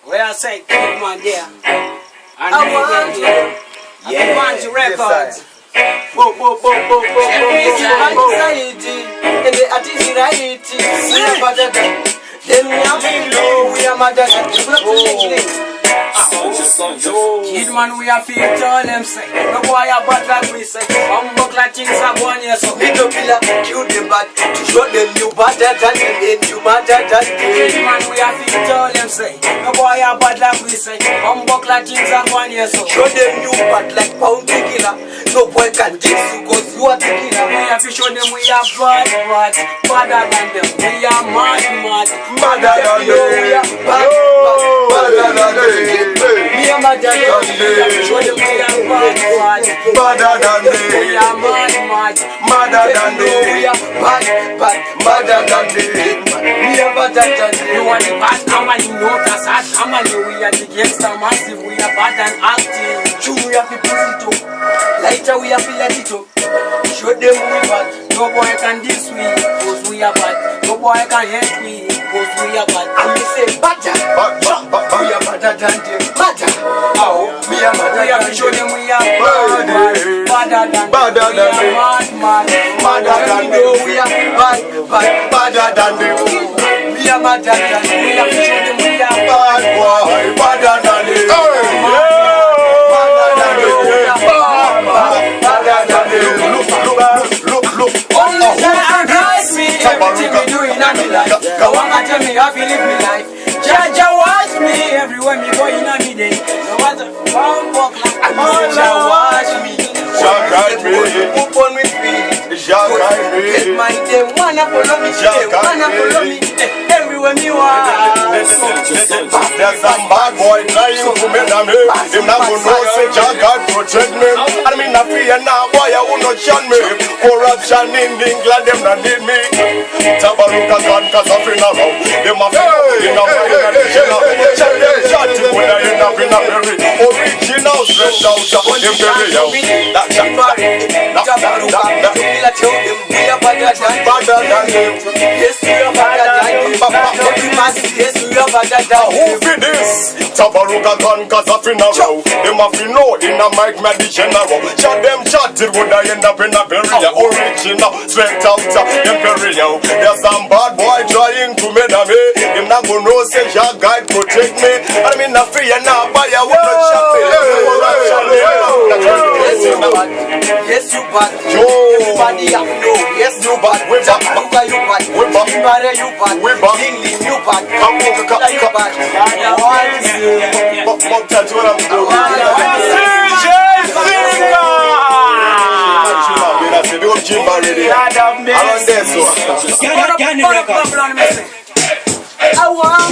Where I say, come on there. And I want you. I want you records. Bo. Society and the artist right. Then we are low. We are mad at Kidman, we are feel tall them say. No boy a bad like we say. Buck like things are going here so. Nito killer, kill them bad. To show them you better than them and you better than them. Kidman, we are feel tall them say. No boy a bad like we say. Buck like things are going here so. Show them you bad like pound killer. No boy can diss you cause you are the killer. We have to show them we are bad, badder than them. We are mad, madder than them. We are bad, badder than them. Me and my daddy, show them we are bad, badder than them. We are mad, madder than them. We are bad, badder than them. Me and my daddy, you want the bad family, no that's us family. We are the gangster massive, we are bad and active. True, we have to put it up. Later we have to let it up. Show them we bad. No boy can diss we, cause we are bad. No boy can hate we, cause we are bad. And we say badder, we are badder than them. Badder, oh, we are badder. We have to show them we are bad, badder than them. We are mad, madder than them. We are bad, badder than them. We are madder than them. We have to show them we are bad, boy, badder than them. Everything we do in my life, go on and tell me how to live my life. Jaja watch me everywhere me go in my day. No matter how walk like Jaja watch me. Jaja me, up on me feet. Jaja me, get my day. Wanna follow me, wanna follow me. Everywhere me walk. There's some bad boy trying to make me. Him not gonna know say Jaja protect me. I mean I fear now boy I will not shun me. Corruption in England them not need me. Tabaruka gun cause I feel around. Them a in a original. Check them chatting when I end up in a very original straight out of Imperial. That's a Tabaruka. We are better than them. Yes, we are better than them. Yes, we are better than them. Who for this? Tabaruka gun cause I feel around. Them a feel no in a mic man the general. Chat them chatting when I end up in a very original straight out of Imperial. There's some bad boy trying to make me. Him not gonna know say your guide protect me. I mean I fear now but I will not shut me. Yes you bad. Everybody have to know. Yes you bad. We bad. Kuda you bad. We bad. Mbare you bad. We bad. Lingling you bad. Come you bad. But that's what I'm doing. I want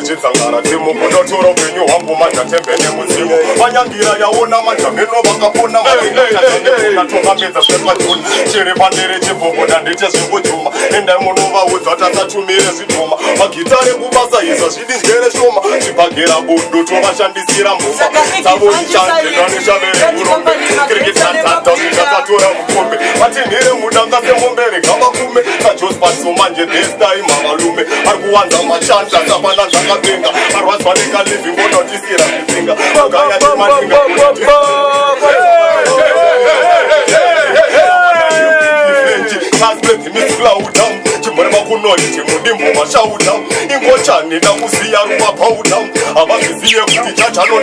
Zitsangana timu kudotora upenyu wangu matatembene muzimu vanyangira yaona matameno vakapona natonga meza sepatuni chiri pandere chivovoda ndite zvekujuma endai munovaudza tasatumire zvitoma magitare kuvasaiza zvidingere shoma zvibhagera budu tovashandisira mbuma dzavoichandedwa neshavere kurombe kirikitantata zvichakatora mukombe vatinhire mudanga semombere gavakume kajospaso manje destai mavalume ari kuwanza machanda sapana zvakapenga arwadzwa nekalivi ngonotisira zvifinga magaya nemaninga Cosplay Mislauda, Chimurehwa kunoni, Chimudimbo, Mashauda, Ingochani, Namusia, Powder, Abazia, Chachano,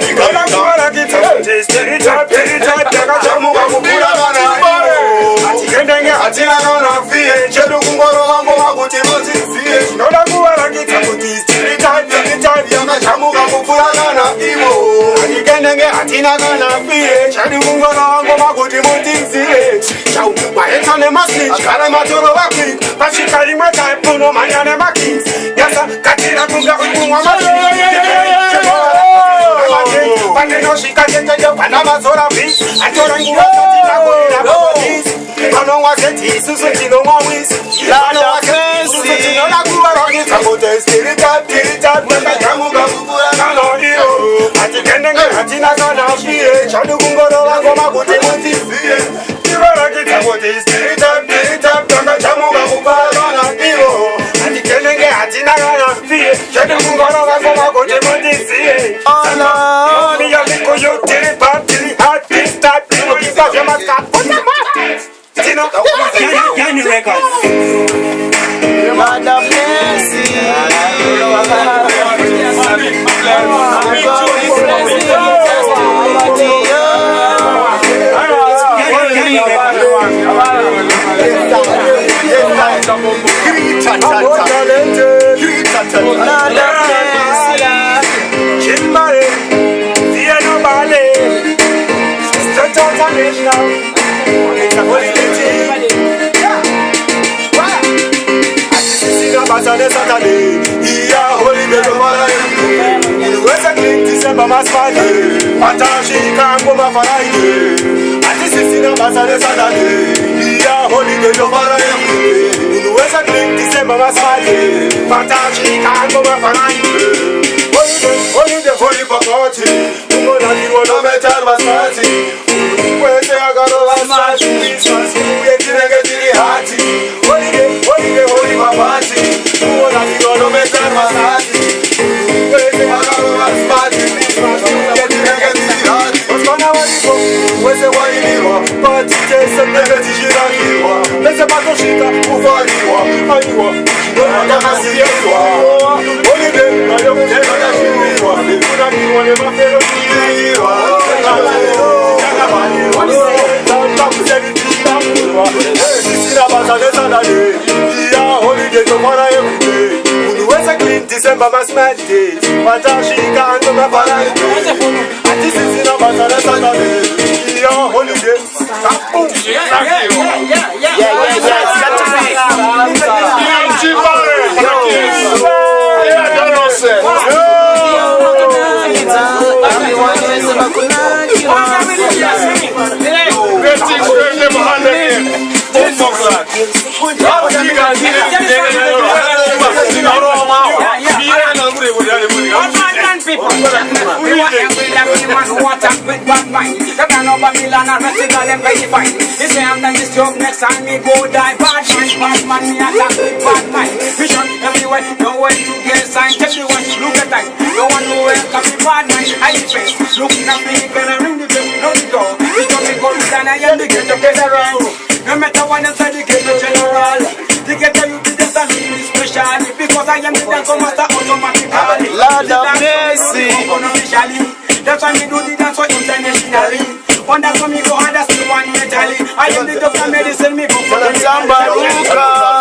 That's why we do the dance for internationally. One that's when me go hard, that's the one mentally. I am the doctor medicine, me go for the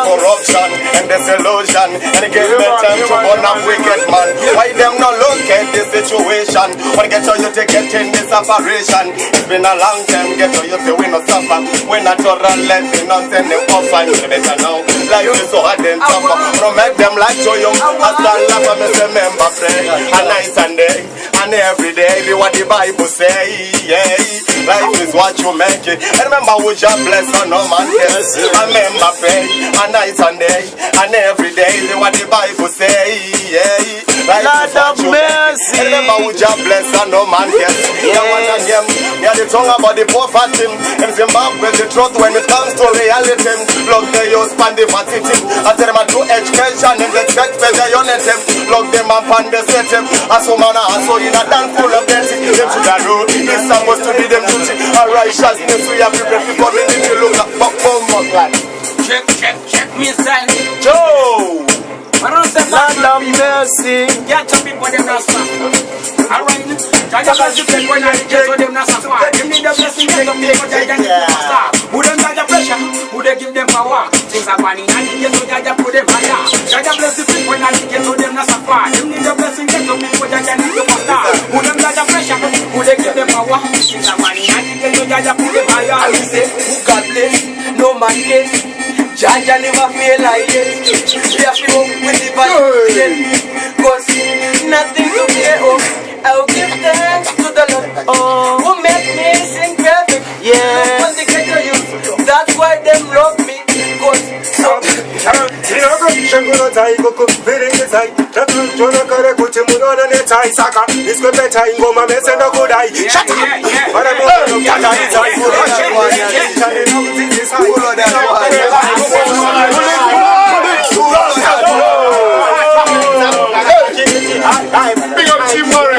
corruption and disillusion. And give them time to burn a wicked man. Why them not look at this situation? When get to you to get in this operation. It's been a long time, get to you to win or suffer. When I told her let me not send them off and you better know. Life is so hard and tougher. Don't make them like to you. I stand up and say member pray. A night and day and every day be what the Bible say. Yeah. Life is what you make it. And remember who you bless or no man cares. Remember pray a night and day and every day be what the Bible say. Yeah. Life is what you make it. And remember who you bless or no man cares. The one and them, yeah, the tongue about the poverty. In Zimbabwe the truth when it comes to reality. Look the youth and the facility. I tell them I do education and the expect for the unit. Look them up and the system. As a man I saw in a dance full of dirty. Them to the road. It's supposed to be them duty. A righteousness we have to pray for community. Look at Bob like check me style. Joe. Land of mercy. Get some people them not stop. Alright, Jaja bless you when I get to them not stop. Give me the blessing, get some people Jaja stop. Who them Jaja pressure? Who they give them power? Things are funny, and get to Jaja put them higher. Jaja bless you when I get to them not stop. Give me the blessing, get some people Jaja need to stop. Who them Jaja pressure? Who they give them power? Things are funny, and get to Jaja put them higher. I will say, who God bless? No man gets. Jaja never feel like it. We have to work with the violin, cause nothing to play up. I'll give thanks to the Lord who made me sing perfect. Yeah, when they get to you, that's why them love me. Cause Big up Team Mbare.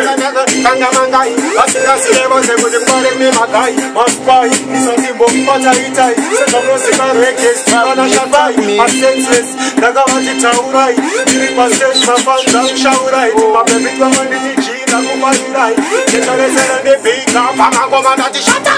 Kangamangai, Asinemas, and with the body name Magai, Maspai, Sanimbo, Pataitai, Sekamosika Rekes, Anashabai, Asenses, Nagawati Taurai, Passes, Mafanda, Shaurai, Mabit Mamani, Gina, Kumai, Generation and the Big Pamagoma, Shata,